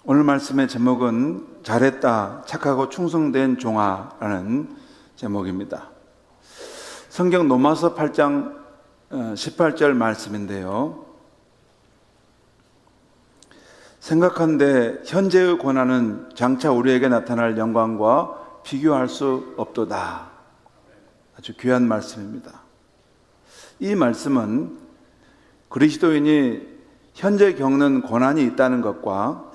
오늘 말씀의 제목은 잘했다, 착하고 충성된 종아라는 제목입니다. 성경 로마서 8장 18절 말씀인데요. 생각한데 현재의 고난은 장차 우리에게 나타날 영광과 비교할 수 없도다. 아주 귀한 말씀입니다. 이 말씀은 그리스도인이 현재 겪는 고난이 있다는 것과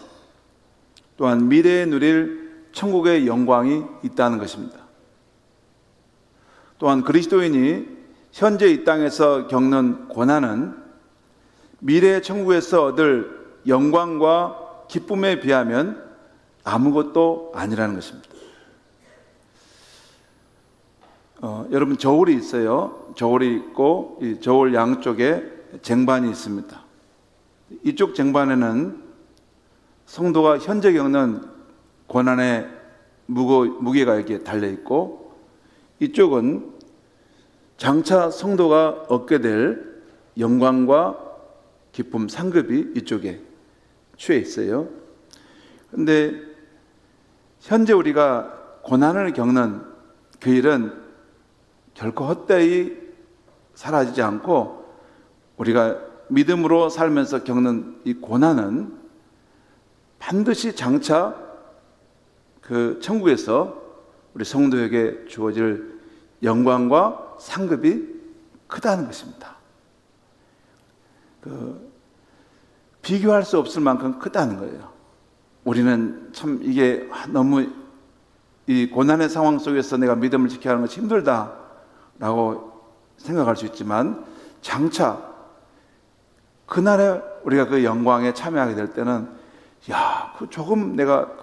또한 미래에 누릴 천국의 영광이 있다는 것입니다. 또한 그리스도인이 현재 이 땅에서 겪는 고난은 미래의 천국에서 얻을 영광과 기쁨에 비하면 아무것도 아니라는 것입니다. 여러분, 저울이 있어요. 저울이 있고 이 저울 양쪽에 쟁반이 있습니다. 이쪽 쟁반에는 성도가 현재 겪는 고난의 무게가 이렇게 달려 있고, 이쪽은 장차 성도가 얻게 될 영광과 기쁨, 상급이 이쪽에 취해 있어요. 그런데 현재 우리가 고난을 겪는 그 일은 결코 헛되이 사라지지 않고, 우리가 믿음으로 살면서 겪는 이 고난은 반드시 장차 그 천국에서 우리 성도에게 주어질 영광과 상급이 크다는 것입니다. 비교할 수 없을 만큼 크다는 거예요. 우리는 참 이게 너무 이 고난의 상황 속에서 내가 믿음을 지켜야 하는 것이 힘들다라고 생각할 수 있지만, 장차 그날에 우리가 그 영광에 참여하게 될 때는 조금 내가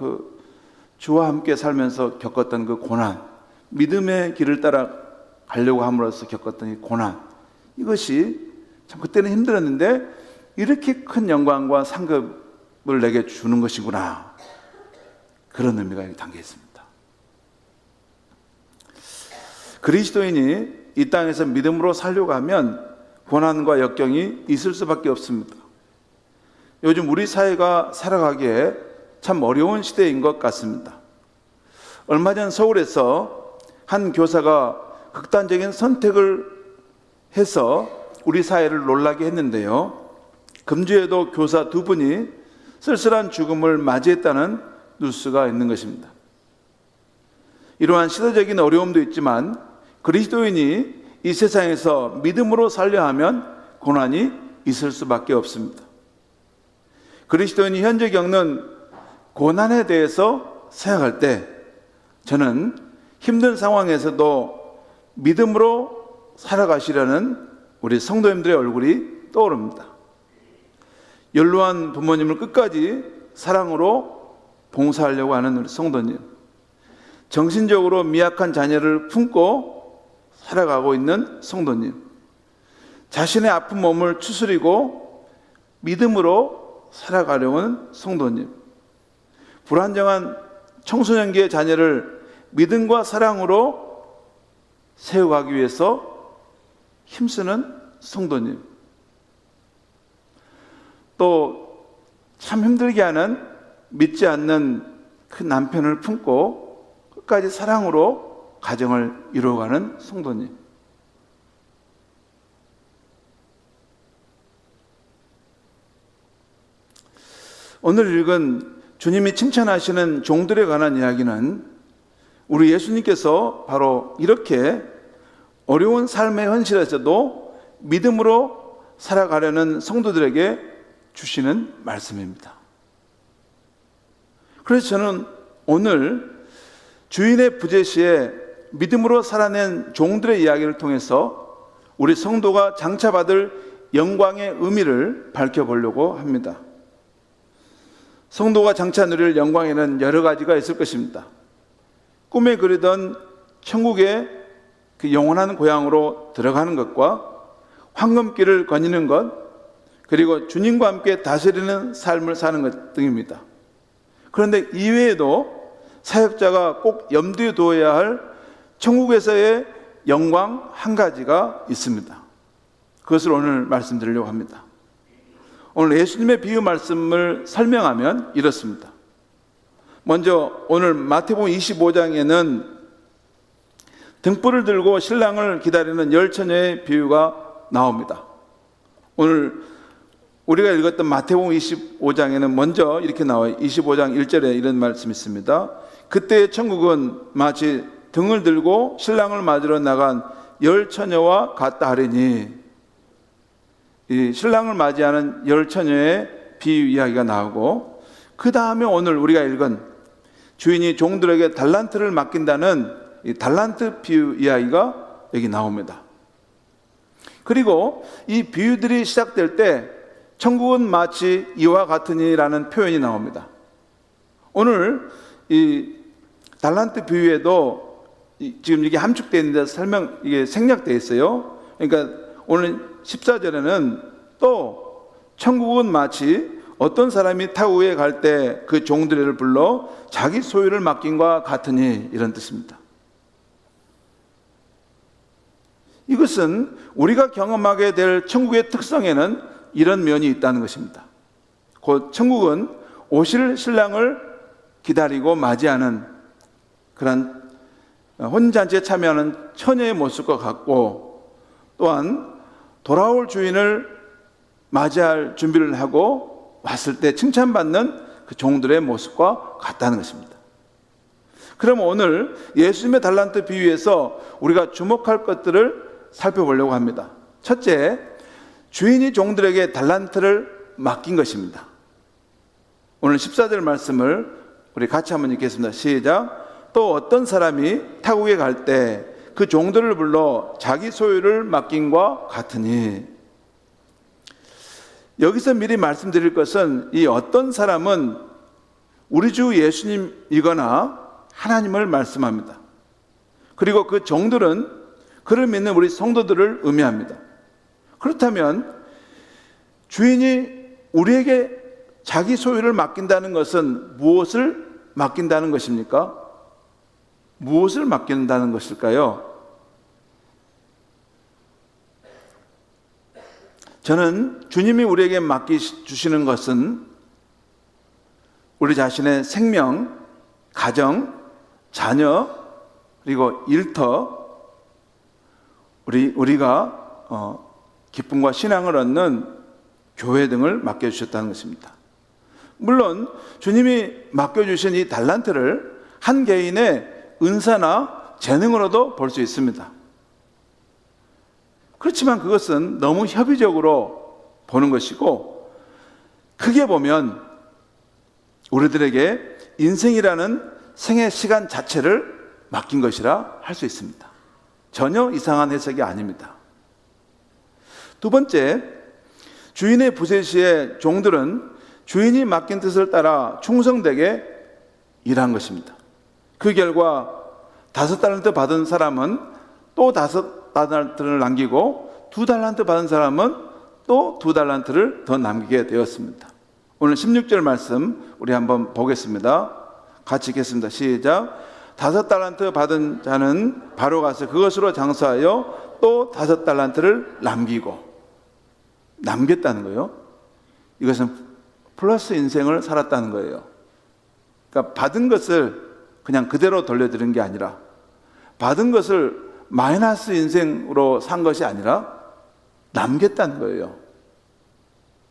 주와 함께 살면서 겪었던 그 고난, 믿음의 길을 따라 가려고 함으로써 겪었던 이 고난, 이것이 참 그때는 힘들었는데 이렇게 큰 영광과 상급을 내게 주는 것이구나, 그런 의미가 여기 담겨 있습니다. 그리스도인이 이 땅에서 믿음으로 살려고 하면 고난과 역경이 있을 수밖에 없습니다. 요즘 우리 사회가 살아가기에 참 어려운 시대인 것 같습니다. 얼마 전 서울에서 한 교사가 극단적인 선택을 해서 우리 사회를 놀라게 했는데요. 금주에도 교사 2분이 쓸쓸한 죽음을 맞이했다는 뉴스가 있는 것입니다. 이러한 시대적인 어려움도 있지만 그리스도인이 이 세상에서 믿음으로 살려 하면 고난이 있을 수밖에 없습니다. 그리스도인이 현재 겪는 고난에 대해서 생각할 때 저는 힘든 상황에서도 믿음으로 살아가시려는 우리 성도님들의 얼굴이 떠오릅니다. 연로한 부모님을 끝까지 사랑으로 봉사하려고 하는 우리 성도님, 정신적으로 미약한 자녀를 품고 살아가고 있는 성도님, 자신의 아픈 몸을 추스리고 믿음으로 살아가려는 성도님, 불안정한 청소년기의 자녀를 믿음과 사랑으로 세워가기 위해서 힘쓰는 성도님, 또 참 힘들게 하는 믿지 않는 그 남편을 품고 끝까지 사랑으로 가정을 이루어가는 성도님, 오늘 읽은 주님이 칭찬하시는 종들에 관한 이야기는 우리 예수님께서 바로 이렇게 어려운 삶의 현실에서도 믿음으로 살아가려는 성도들에게 주시는 말씀입니다. 그래서 저는 오늘 주인의 부재시에 믿음으로 살아낸 종들의 이야기를 통해서 우리 성도가 장차 받을 영광의 의미를 밝혀보려고 합니다. 성도가 장차 누릴 영광에는 여러 가지가 있을 것입니다. 꿈에 그리던 천국의 그 영원한 고향으로 들어가는 것과 황금길을 거니는 것, 그리고 주님과 함께 다스리는 삶을 사는 것 등입니다. 그런데 이외에도 사역자가 꼭 염두에 두어야 할 천국에서의 영광 한 가지가 있습니다. 그것을 오늘 말씀드리려고 합니다. 오늘 예수님의 비유 말씀을 설명하면 이렇습니다. 먼저 오늘 마태복음 25장에는 등불을 들고 신랑을 기다리는 열 처녀의 비유가 나옵니다. 오늘 우리가 읽었던 마태복음 25장에는 먼저 이렇게 나와요. 25장 1절에 이런 말씀이 있습니다. 그때 천국은 마치 등을 들고 신랑을 맞으러 나간 열 처녀와 같다 하리니, 이 신랑을 맞이하는 열 처녀의 비유 이야기가 나오고, 그 다음에 오늘 우리가 읽은 주인이 종들에게 달란트를 맡긴다는 이 달란트 비유 이야기가 여기 나옵니다. 그리고 이 비유들이 시작될 때 천국은 마치 이와 같으니라는 표현이 나옵니다. 오늘 이 달란트 비유에도 지금 이게 함축되어 있는데 이게 생략되어 있어요. 그러니까 오늘 14절에는 또 천국은 마치 어떤 사람이 타 위에 갈 때 그 종들을 불러 자기 소유를 맡긴과 같으니, 이런 뜻입니다. 이것은 우리가 경험하게 될 천국의 특성에는 이런 면이 있다는 것입니다. 곧 천국은 오실 신랑을 기다리고 맞이하는 그런 혼인잔치에 참여하는 처녀의 모습과 같고, 또한 돌아올 주인을 맞이할 준비를 하고 왔을 때 칭찬받는 그 종들의 모습과 같다는 것입니다. 그럼 오늘 예수님의 달란트 비유에서 우리가 주목할 것들을 살펴보려고 합니다. 첫째, 주인이 종들에게 달란트를 맡긴 것입니다. 오늘 14절 말씀을 우리 같이 한번 읽겠습니다. 시작. 또 어떤 사람이 타국에 갈 때 그 종들을 불러 자기 소유를 맡긴과 같으니, 여기서 미리 말씀드릴 것은 이 어떤 사람은 우리 주 예수님이거나 하나님을 말씀합니다. 그리고 그 종들은 그를 믿는 우리 성도들을 의미합니다. 그렇다면 주인이 우리에게 자기 소유를 맡긴다는 것은 무엇을 맡긴다는 것입니까? 무엇을 맡긴다는 것일까요? 저는 주님이 우리에게 맡기주시는 것은 우리 자신의 생명, 가정, 자녀, 그리고 일터, 우리가 기쁨과 신앙을 얻는 교회 등을 맡겨주셨다는 것입니다. 물론 주님이 맡겨주신 이 달란트를 한 개인의 은사나 재능으로도 볼 수 있습니다. 그렇지만 그것은 너무 협의적으로 보는 것이고, 크게 보면 우리들에게 인생이라는 생애 시간 자체를 맡긴 것이라 할 수 있습니다. 전혀 이상한 해석이 아닙니다. 두 번째, 주인의 부재 시에 종들은 주인이 맡긴 뜻을 따라 충성되게 일한 것입니다. 그 결과 5달란트 받은 사람은 또 5달란트를 남기고 2달란트 받은 사람은 또 2달란트를 더 남기게 되었습니다. 오늘 16절 말씀 우리 한번 보겠습니다. 같이 읽겠습니다. 시작. 5달란트 받은 자는 바로 가서 그것으로 장사하여 또 5달란트를 남겼다는 거예요. 이것은 플러스 인생을 살았다는 거예요. 그러니까 받은 것을 그냥 그대로 돌려드린 게 아니라, 받은 것을 마이너스 인생으로 산 것이 아니라 남겼다는 거예요.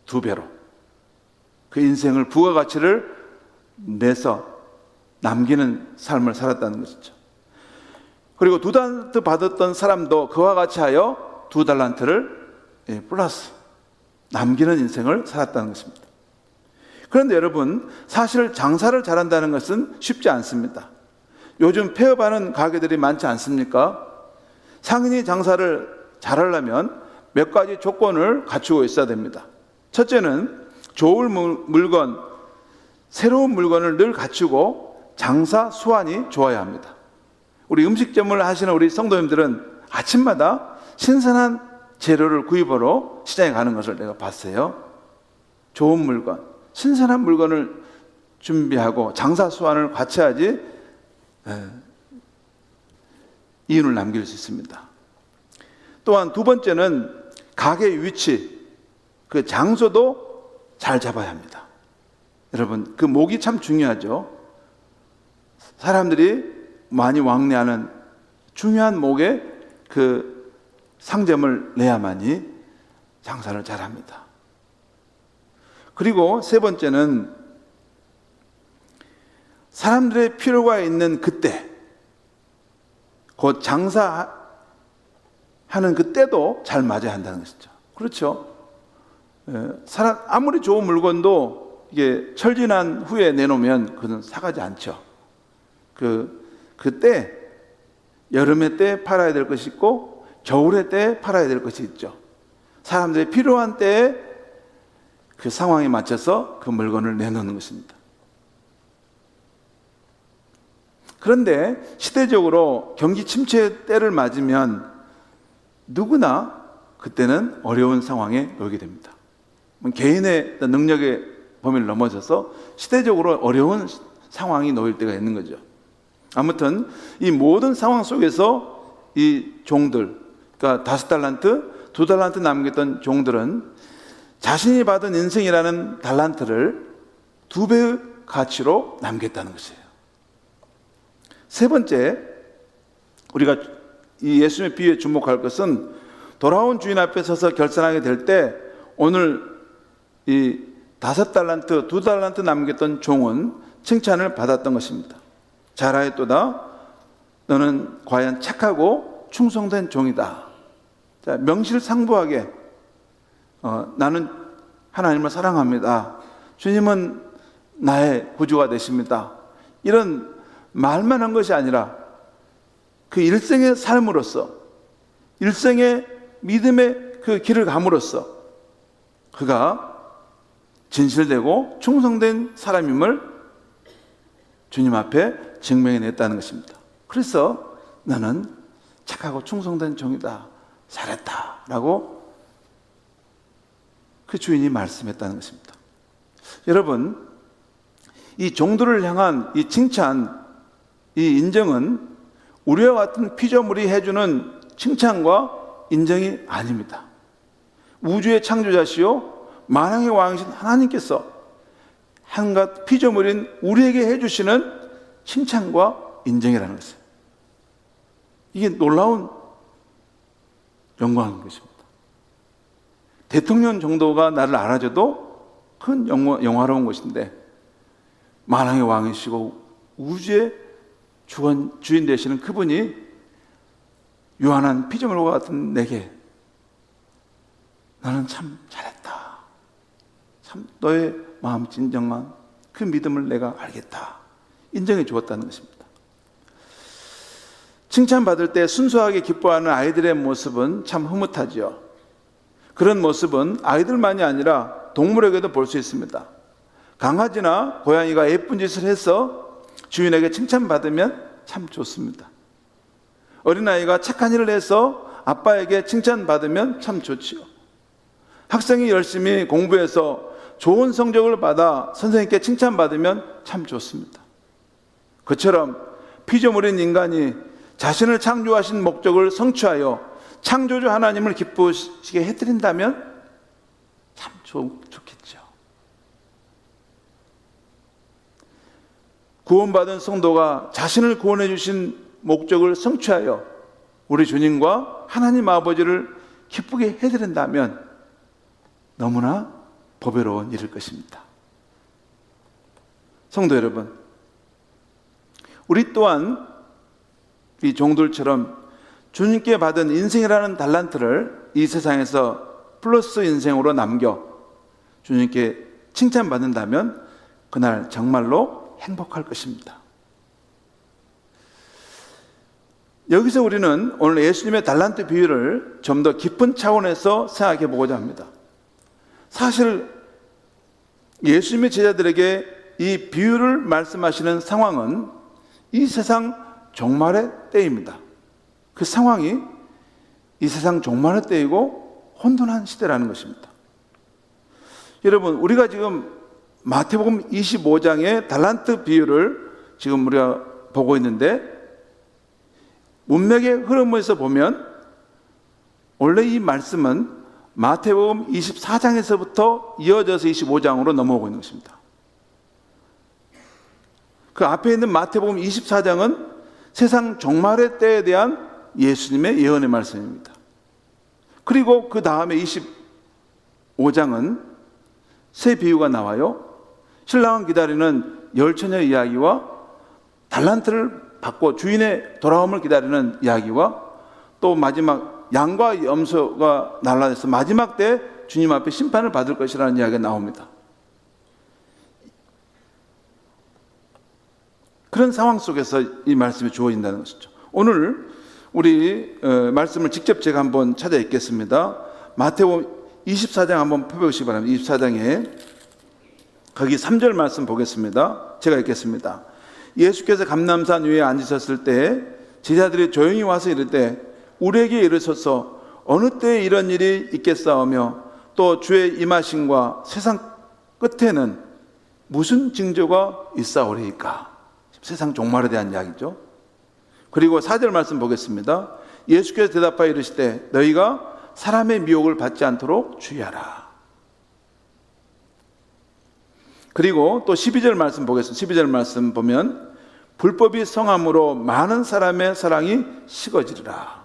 2배로. 그 인생을 부가가치를 내서 남기는 삶을 살았다는 것이죠. 그리고 2달란트 받았던 사람도 그와 같이 하여 2달란트를 플러스 남기는 인생을 살았다는 것입니다. 그런데 여러분, 사실 장사를 잘한다는 것은 쉽지 않습니다. 요즘 폐업하는 가게들이 많지 않습니까? 상인이 장사를 잘하려면 몇 가지 조건을 갖추고 있어야 됩니다. 첫째는 좋은 물건, 새로운 물건을 늘 갖추고 장사 수완이 좋아야 합니다. 우리 음식점을 하시는 우리 성도님들은 아침마다 신선한 재료를 구입하러 시장에 가는 것을 내가 봤어요. 좋은 물건, 신선한 물건을 준비하고 장사 수완을 갖춰야지 이윤을 남길 수 있습니다. 또한 두 번째는 가게 위치, 그 장소도 잘 잡아야 합니다. 여러분, 그 목이 참 중요하죠. 사람들이 많이 왕래하는 중요한 목에 그 상점을 내야만이 장사를 잘합니다. 그리고 세 번째는 사람들의 필요가 있는 그때, 곧 장사하는 그때도 잘 맞아야 한다는 것이죠. 그렇죠? 아무리 좋은 물건도 이게 철진한 후에 내놓으면 그건 사가지 않죠. 그때 여름의 때 팔아야 될 것이 있고 겨울의 때 팔아야 될 것이 있죠. 사람들이 필요한 때에 그 상황에 맞춰서 그 물건을 내놓는 것입니다. 그런데 시대적으로 경기 침체 때를 맞으면 누구나 그때는 어려운 상황에 놓이게 됩니다. 개인의 능력의 범위를 넘어서서 시대적으로 어려운 상황이 놓일 때가 있는 거죠. 아무튼 이 모든 상황 속에서 이 종들, 그러니까 5달란트, 2달란트 남겼던 종들은 자신이 받은 인생이라는 달란트를 2배의 가치로 남겼다는 것이에요. 세 번째, 우리가 이 예수님의 비유에 주목할 것은 돌아온 주인 앞에 서서 결산하게 될 때 오늘 이 5달란트, 2달란트 남겼던 종은 칭찬을 받았던 것입니다. 잘하였도다. 너는 과연 착하고 충성된 종이다. 자, 명실상부하게 나는 하나님을 사랑합니다. 주님은 나의 구주가 되십니다. 이런 말만 한 것이 아니라 그 일생의 삶으로서, 일생의 믿음의 그 길을 감으로써 그가 진실되고 충성된 사람임을 주님 앞에 증명해냈다는 것입니다. 그래서 나는 착하고 충성된 종이다, 잘했다 라고 그 주인이 말씀했다는 것입니다. 여러분, 이 종들을 향한 이 칭찬, 이 인정은 우리와 같은 피조물이 해주는 칭찬과 인정이 아닙니다. 우주의 창조자시요 만왕의 왕이신 하나님께서 한갓 피조물인 우리에게 해주시는 칭찬과 인정이라는 것이에요. 이게 놀라운 영광인 것입니다. 대통령 정도가 나를 알아줘도 큰 영화로운 것인데 만왕의 왕이시고 우주의 주인 되시는 그분이 유한한 피조물과 같은 내게 나는 참 잘했다, 참 너의 마음 진정한 그 믿음을 내가 알겠다 인정해 주었다는 것입니다. 칭찬받을 때 순수하게 기뻐하는 아이들의 모습은 참 흐뭇하지요. 그런 모습은 아이들만이 아니라 동물에게도 볼 수 있습니다. 강아지나 고양이가 예쁜 짓을 해서 주인에게 칭찬받으면 참 좋습니다. 어린아이가 착한 일을 해서 아빠에게 칭찬받으면 참 좋지요. 학생이 열심히 공부해서 좋은 성적을 받아 선생님께 칭찬받으면 참 좋습니다. 그처럼 피조물인 인간이 자신을 창조하신 목적을 성취하여 창조주 하나님을 기쁘시게 해드린다면 참 좋겠죠. 구원받은 성도가 자신을 구원해 주신 목적을 성취하여 우리 주님과 하나님 아버지를 기쁘게 해드린다면 너무나 보배로운 일일 것입니다. 성도 여러분, 우리 또한 이 종들처럼 주님께 받은 인생이라는 달란트를 이 세상에서 플러스 인생으로 남겨 주님께 칭찬받는다면 그날 정말로 행복할 것입니다. 여기서 우리는 오늘 예수님의 달란트 비유를 좀 더 깊은 차원에서 생각해 보고자 합니다. 사실 예수님의 제자들에게 이 비유를 말씀하시는 상황은 이 세상 종말의 때입니다. 그 상황이 이 세상 종말의 때이고 혼돈한 시대라는 것입니다. 여러분, 우리가 지금 마태복음 25장의 달란트 비유를 지금 우리가 보고 있는데 문맥의 흐름에서 보면 원래 이 말씀은 마태복음 24장에서부터 이어져서 25장으로 넘어오고 있는 것입니다. 그 앞에 있는 마태복음 24장은 세상 종말의 때에 대한 예수님의 예언의 말씀입니다. 그리고 그 다음에 25장은 새 비유가 나와요. 신랑을 기다리는 열처녀 이야기와 달란트를 받고 주인의 돌아옴을 기다리는 이야기와 또 마지막 양과 염소가 날라서 마지막 때 주님 앞에 심판을 받을 것이라는 이야기가 나옵니다. 그런 상황 속에서 이 말씀이 주어진다는 것이죠. 오늘 우리 말씀을 직접 제가 한번 찾아 읽겠습니다. 마태복음 24장 한번 펴보시기 바랍니다. 24장에 거기 3절 말씀 보겠습니다. 제가 읽겠습니다. 예수께서 감람산 위에 앉으셨을 때 제자들이 조용히 와서 이르되 우리에게 이르소서 어느 때에 이런 일이 있겠사오며 또 주의 임하심과 세상 끝에는 무슨 징조가 있사오리이까. 세상 종말에 대한 이야기죠. 그리고 4절 말씀 보겠습니다. 예수께서 대답하여 이르시되 너희가 사람의 미혹을 받지 않도록 주의하라. 그리고 또 12절 말씀 보겠습니다. 12절 말씀 보면 불법이 성함으로 많은 사람의 사랑이 식어지리라.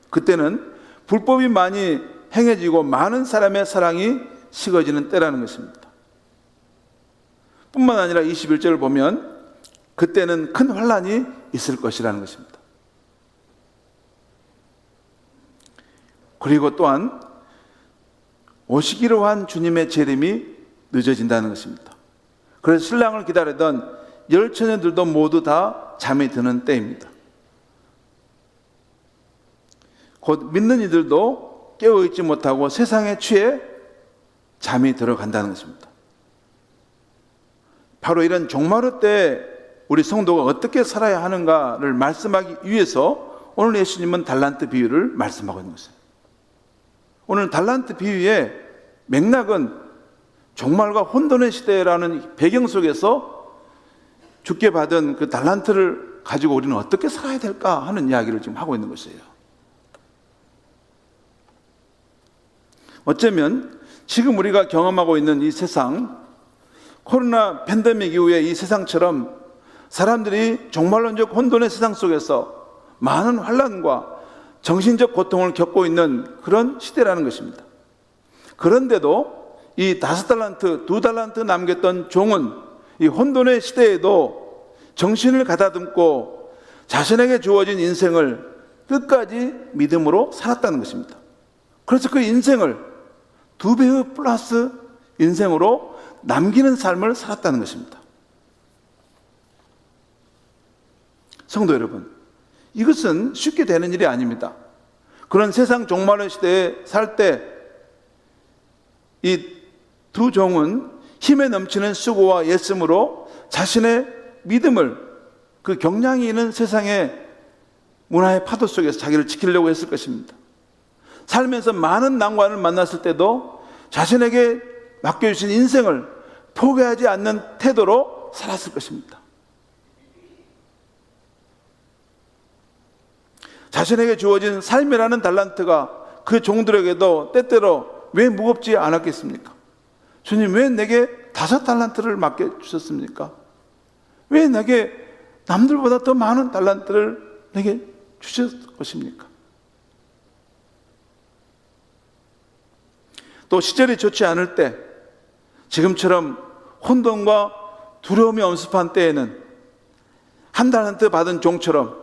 그때는 불법이 많이 행해지고 많은 사람의 사랑이 식어지는 때라는 것입니다. 뿐만 아니라 21절을 보면 그때는 큰 환난이 있을 것이라는 것입니다. 그리고 또한 오시기로 한 주님의 재림이 늦어진다는 것입니다. 그래서 신랑을 기다리던 열처녀들도 모두 다 잠이 드는 때입니다. 곧 믿는 이들도 깨어있지 못하고 세상에 취해 잠이 들어간다는 것입니다. 바로 이런 종말의 때 우리 성도가 어떻게 살아야 하는가를 말씀하기 위해서 오늘 예수님은 달란트 비유를 말씀하고 있는 것입니다. 오늘 달란트 비유의 맥락은 종말과 혼돈의 시대라는 배경 속에서 주께 받은 그 달란트를 가지고 우리는 어떻게 살아야 될까 하는 이야기를 지금 하고 있는 것이에요. 어쩌면 지금 우리가 경험하고 있는 이 세상, 코로나 팬데믹 이후에 이 세상처럼 사람들이 종말론적 혼돈의 세상 속에서 많은 환난과 정신적 고통을 겪고 있는 그런 시대라는 것입니다. 그런데도 이 5달란트, 2달란트 남겼던 종은 이 혼돈의 시대에도 정신을 가다듬고 자신에게 주어진 인생을 끝까지 믿음으로 살았다는 것입니다. 그래서 그 인생을 2배의 플러스 인생으로 남기는 삶을 살았다는 것입니다. 성도 여러분, 이것은 쉽게 되는 일이 아닙니다. 그런 세상 종말의 시대에 살 때 이 두 종은 힘에 넘치는 수고와 애씀으로 자신의 믿음을 그 경량이 있는 세상의 문화의 파도 속에서 자기를 지키려고 했을 것입니다. 살면서 많은 난관을 만났을 때도 자신에게 맡겨주신 인생을 포기하지 않는 태도로 살았을 것입니다. 자신에게 주어진 삶이라는 달란트가 그 종들에게도 때때로 왜 무겁지 않았겠습니까? 주님, 왜 내게 5달란트를 맡겨주셨습니까? 왜 내게 남들보다 더 많은 달란트를 내게 주셨을 것입니까? 또 시절이 좋지 않을 때, 지금처럼 혼돈과 두려움이 엄습한 때에는 1달란트 받은 종처럼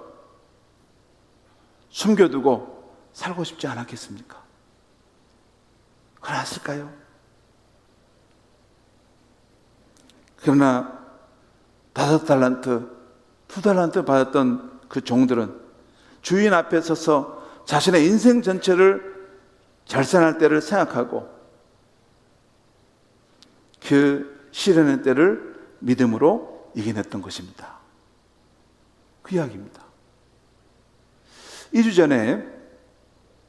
숨겨두고 살고 싶지 않았겠습니까? 그랬을까요? 그러나 5달란트, 2달란트 받았던 그 종들은 주인 앞에 서서 자신의 인생 전체를 결산할 때를 생각하고 그 시련의 때를 믿음으로 이겨냈던 것입니다. 그 이야기입니다. 2주 전에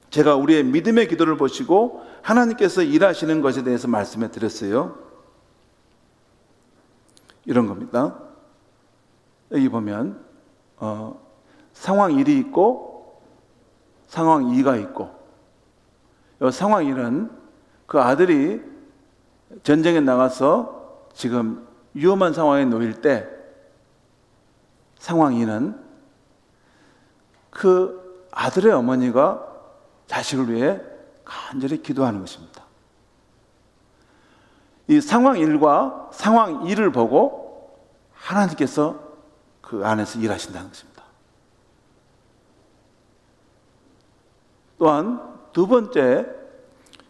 제가 우리의 믿음의 기도를 보시고 하나님께서 일하시는 것에 대해서 말씀해 드렸어요. 이런 겁니다. 여기 보면 상황 1이 있고 상황 2가 있고, 상황 1은 그 아들이 전쟁에 나가서 지금 위험한 상황에 놓일 때 상황 2는 그 아들의 어머니가 자식을 위해 간절히 기도하는 것입니다. 이 상황 1과 상황 2를 보고 하나님께서 그 안에서 일하신다는 것입니다. 또한 두 번째,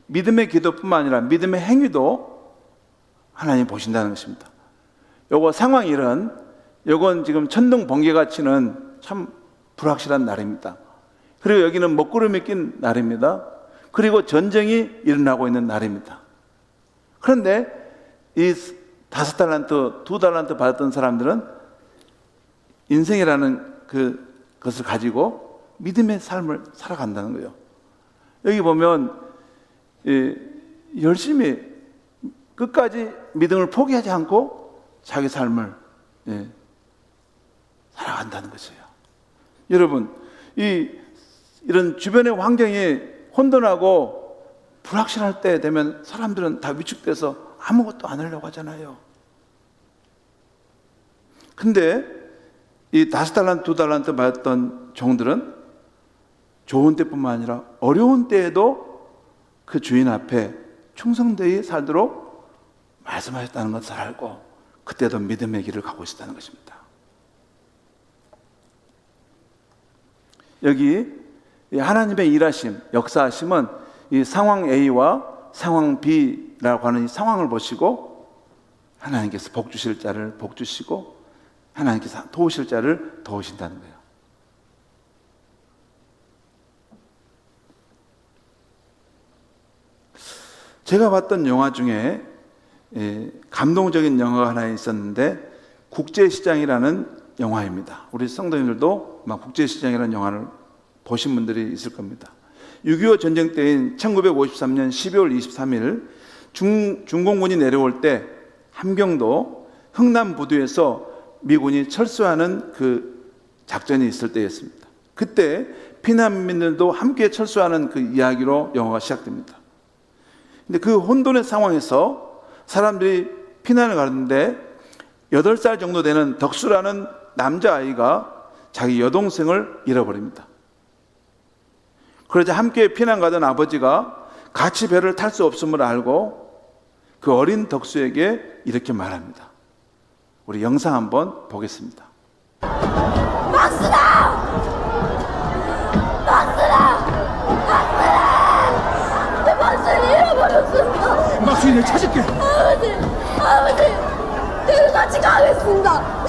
믿음의 기도뿐만 아니라 믿음의 행위도 하나님 보신다는 것입니다. 요거 상황 1은 요건 지금 천둥 번개가 치는 참 불확실한 날입니다. 그리고 여기는 먹구름이 낀 날입니다. 그리고 전쟁이 일어나고 있는 날입니다. 그런데 이 5달란트, 2달란트 받았던 사람들은 인생이라는 그것을 가지고 믿음의 삶을 살아간다는 거예요. 여기 보면 열심히 끝까지 믿음을 포기하지 않고 자기 삶을 살아간다는 것이에요. 여러분, 이런 주변의 환경이 혼돈하고 불확실할 때 되면 사람들은 다 위축돼서 아무것도 안 하려고 하잖아요. 근데 이 5달란트, 2달란트 받았던 종들은 좋은 때뿐만 아니라 어려운 때에도 그 주인 앞에 충성되이 살도록 말씀하셨다는 것을 알고 그때도 믿음의 길을 가고 있었다는 것입니다. 여기 하나님의 일하심, 역사하심은 이 상황 A와 상황 B라고 하는 이 상황을 보시고 하나님께서 복 주실 자를 복 주시고 하나님께서 도우실 자를 도우신다는 거예요. 제가 봤던 영화 중에 감동적인 영화가 하나 있었는데 국제시장이라는 영화입니다. 우리 성도님들도 아마 국제시장이라는 영화를 보신 분들이 있을 겁니다. 6.25 전쟁 때인 1953년 12월 23일 중공군이 내려올 때 함경도 흥남부두에서 미군이 철수하는 그 작전이 있을 때였습니다. 그때 피난민들도 함께 철수하는 그 이야기로 영화가 시작됩니다. 근데 그 혼돈의 상황에서 사람들이 피난을 가는데 8살 정도 되는 덕수라는 남자아이가 자기 여동생을 잃어버립니다. 그러자 함께 피난 가던 아버지가 같이 배를 탈 수 없음을 알고 그 어린 덕수에게 이렇게 말합니다. 우리 영상 한번 보겠습니다. 박수다! 박수다! 박수다! 내 박수를 잃어버렸습니다. 막순이를 찾을게. 아버지, 내가 같이 가겠습니다.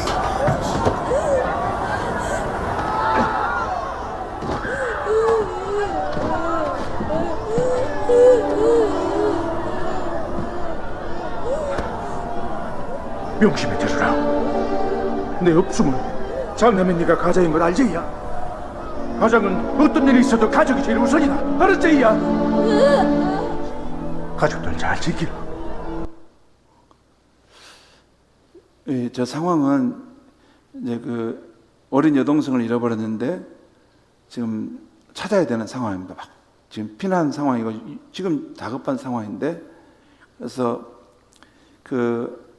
명심해 들으라. 내 없음은 장남인 네가 가장인 걸 알제이야. 가장은 어떤 일이 있어도 가족이 제일 우선이다. 알았제이야. 가족들 잘 지키라. 저 상황은 이제 그 어린 여동생을 잃어버렸는데 지금 찾아야 되는 상황입니다. 막 지금 피난 상황이고 지금 다급한 상황인데 그래서 그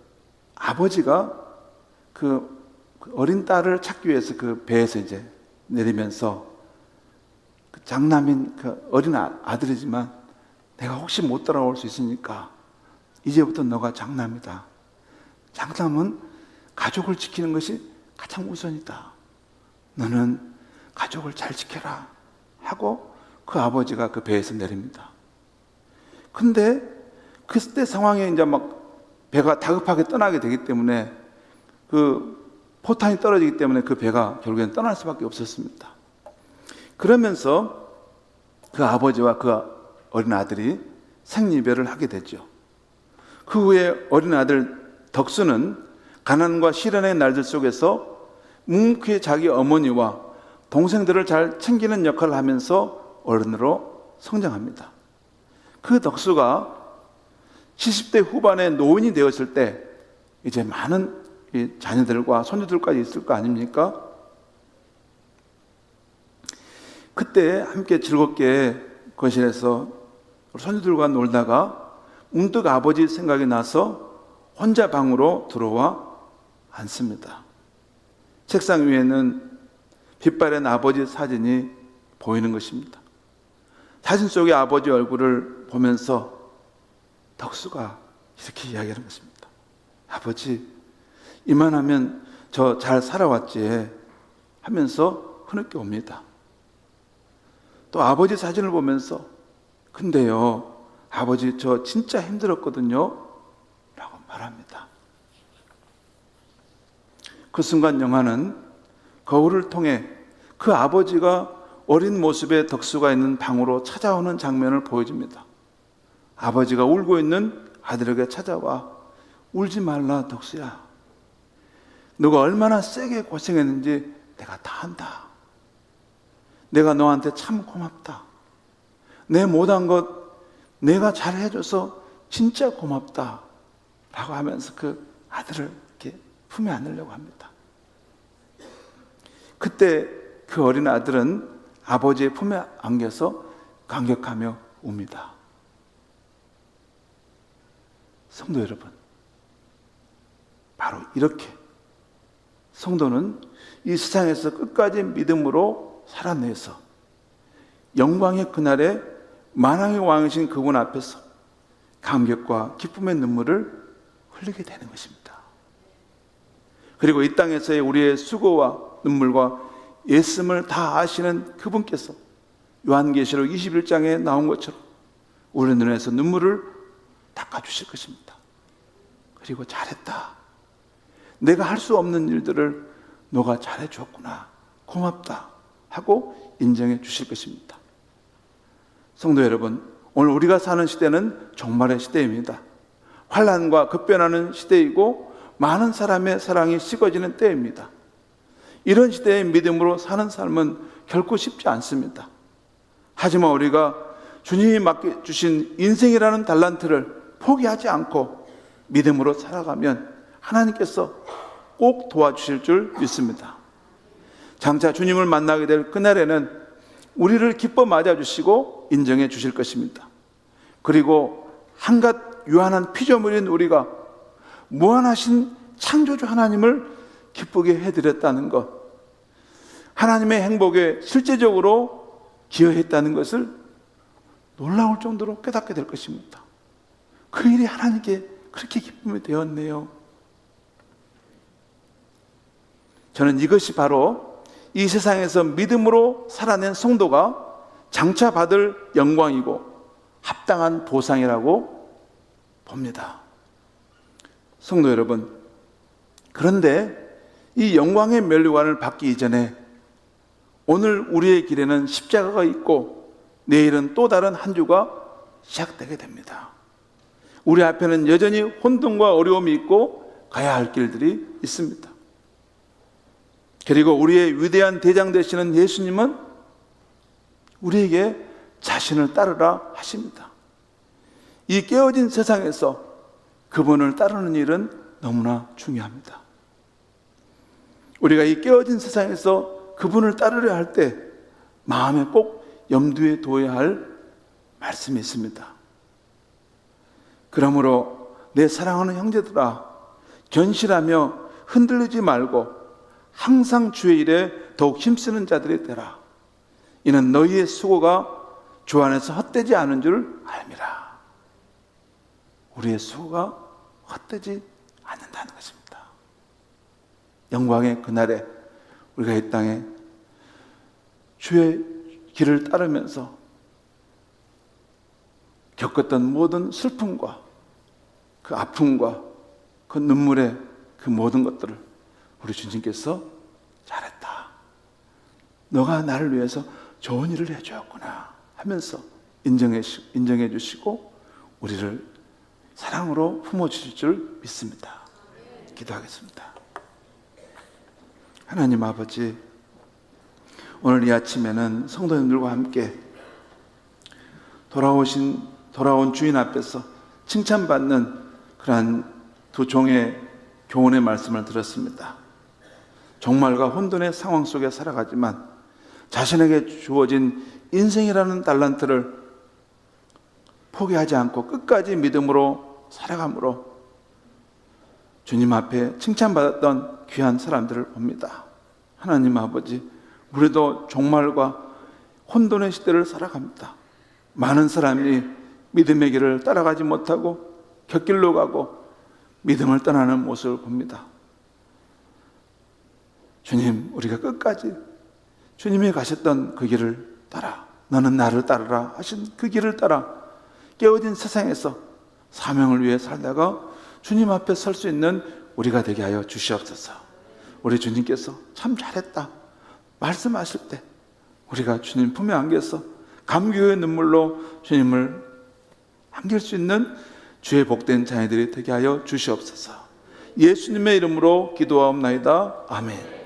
아버지가 그 어린 딸을 찾기 위해서 그 배에서 이제 내리면서 그 장남인 그 어린 아들이지만 내가 혹시 못 따라올 수 있으니까 이제부터 너가 장남이다. 장남은 가족을 지키는 것이 가장 우선이다. 너는 가족을 잘 지켜라 하고 그 아버지가 그 배에서 내립니다. 근데 그때 상황에 이제 막 배가 다급하게 떠나게 되기 때문에 그 포탄이 떨어지기 때문에 그 배가 결국엔 떠날 수밖에 없었습니다. 그러면서 그 아버지와 그 어린 아들이 생이별을 하게 되죠. 그 후에 어린 아들 덕수는 가난과 시련의 날들 속에서 묵묵히 자기 어머니와 동생들을 잘 챙기는 역할을 하면서 어른으로 성장합니다. 그 덕수가 70대 후반에 노인이 되었을 때 이제 많은 자녀들과 손주들까지 있을 거 아닙니까? 그때 함께 즐겁게 거실에서 손주들과 놀다가 문득 아버지 생각이 나서 혼자 방으로 들어와 앉습니다. 책상 위에는 빛바랜 아버지 사진이 보이는 것입니다. 사진 속의 아버지 얼굴을 보면서 덕수가 이렇게 이야기하는 것입니다. 아버지, 이만하면 저 잘 살아왔지 하면서 흐느껴 옵니다. 또 아버지 사진을 보면서 근데요, 아버지 저 진짜 힘들었거든요 라고 말합니다. 그 순간 영화는 거울을 통해 그 아버지가 어린 모습의 덕수가 있는 방으로 찾아오는 장면을 보여줍니다. 아버지가 울고 있는 아들에게 찾아와 울지 말라 덕수야. 너가 얼마나 세게 고생했는지 내가 다 안다. 내가 너한테 참 고맙다. 내 못한 것 내가 잘해줘서 진짜 고맙다 라고 하면서 그 아들을 이렇게 품에 안으려고 합니다. 그때 그 어린 아들은 아버지의 품에 안겨서 감격하며 웁니다. 성도 여러분, 바로 이렇게 성도는 이 세상에서 끝까지 믿음으로 살아내서 영광의 그날에 만왕의 왕이신 그분 앞에서 감격과 기쁨의 눈물을 흘리게 되는 것입니다. 그리고 이 땅에서의 우리의 수고와 눈물과 애씀을 다 아시는 그분께서 요한계시록 21장에 나온 것처럼 우리 눈에서 눈물을 닦아주실 것입니다. 그리고 잘했다. 내가 할 수 없는 일들을 너가 잘해줬구나. 고맙다. 하고 인정해 주실 것입니다. 성도 여러분, 오늘 우리가 사는 시대는 종말의 시대입니다. 환난과 급변하는 시대이고 많은 사람의 사랑이 식어지는 때입니다. 이런 시대의 믿음으로 사는 삶은 결코 쉽지 않습니다. 하지만 우리가 주님이 맡겨주신 인생이라는 달란트를 포기하지 않고 믿음으로 살아가면 하나님께서 꼭 도와주실 줄 믿습니다. 장차 주님을 만나게 될 그날에는 우리를 기뻐 맞아주시고 인정해 주실 것입니다. 그리고 한갓 유한한 피조물인 우리가 무한하신 창조주 하나님을 기쁘게 해드렸다는 것, 하나님의 행복에 실제적으로 기여했다는 것을 놀라울 정도로 깨닫게 될 것입니다. 그 일이 하나님께 그렇게 기쁨이 되었네요. 저는 이것이 바로 이 세상에서 믿음으로 살아낸 성도가 장차 받을 영광이고 합당한 보상이라고 봅니다. 성도 여러분, 그런데 이 영광의 면류관을 받기 이전에 오늘 우리의 길에는 십자가가 있고 내일은 또 다른 한 주가 시작되게 됩니다. 우리 앞에는 여전히 혼돈과 어려움이 있고 가야 할 길들이 있습니다. 그리고 우리의 위대한 대장 되시는 예수님은 우리에게 자신을 따르라 하십니다. 이 깨어진 세상에서 그분을 따르는 일은 너무나 중요합니다. 우리가 이 깨어진 세상에서 그분을 따르려 할 때 마음에 꼭 염두에 둬야 할 말씀이 있습니다. 그러므로 내 사랑하는 형제들아, 견실하며 흔들리지 말고 항상 주의 일에 더욱 힘쓰는 자들이 되라. 이는 너희의 수고가 주 안에서 헛되지 않은 줄 알미라. 우리의 수고가 헛되지 않는다는 것입니다. 영광의 그날에 우리가 이 땅에 주의 길을 따르면서 겪었던 모든 슬픔과 그 아픔과 그 눈물의 그 모든 것들을 우리 주님께서 잘했다. 너가 나를 위해서 좋은 일을 해주었구나 하면서 인정해 주시고 우리를 사랑으로 품어주실 줄 믿습니다. 기도하겠습니다. 하나님 아버지, 오늘 이 아침에는 성도님들과 함께 돌아온 주인 앞에서 칭찬받는 그러한 두 종의 교훈의 말씀을 들었습니다. 종말과 혼돈의 상황 속에 살아가지만 자신에게 주어진 인생이라는 달란트를 포기하지 않고 끝까지 믿음으로 살아감으로 주님 앞에 칭찬받았던 귀한 사람들을 봅니다. 하나님 아버지, 우리도 종말과 혼돈의 시대를 살아갑니다. 많은 사람이 믿음의 길을 따라가지 못하고 곁길로 가고 믿음을 떠나는 모습을 봅니다. 주님, 우리가 끝까지 주님이 가셨던 그 길을 따라, 너는 나를 따르라 하신 그 길을 따라 깨어진 세상에서 사명을 위해 살다가 주님 앞에 설 수 있는 우리가 되게 하여 주시옵소서. 우리 주님께서 참 잘했다 말씀하실 때 우리가 주님 품에 안겨서 감격의 눈물로 주님을 안길 수 있는 주의 복된 자녀들이 되게 하여 주시옵소서. 예수님의 이름으로 기도하옵나이다. 아멘.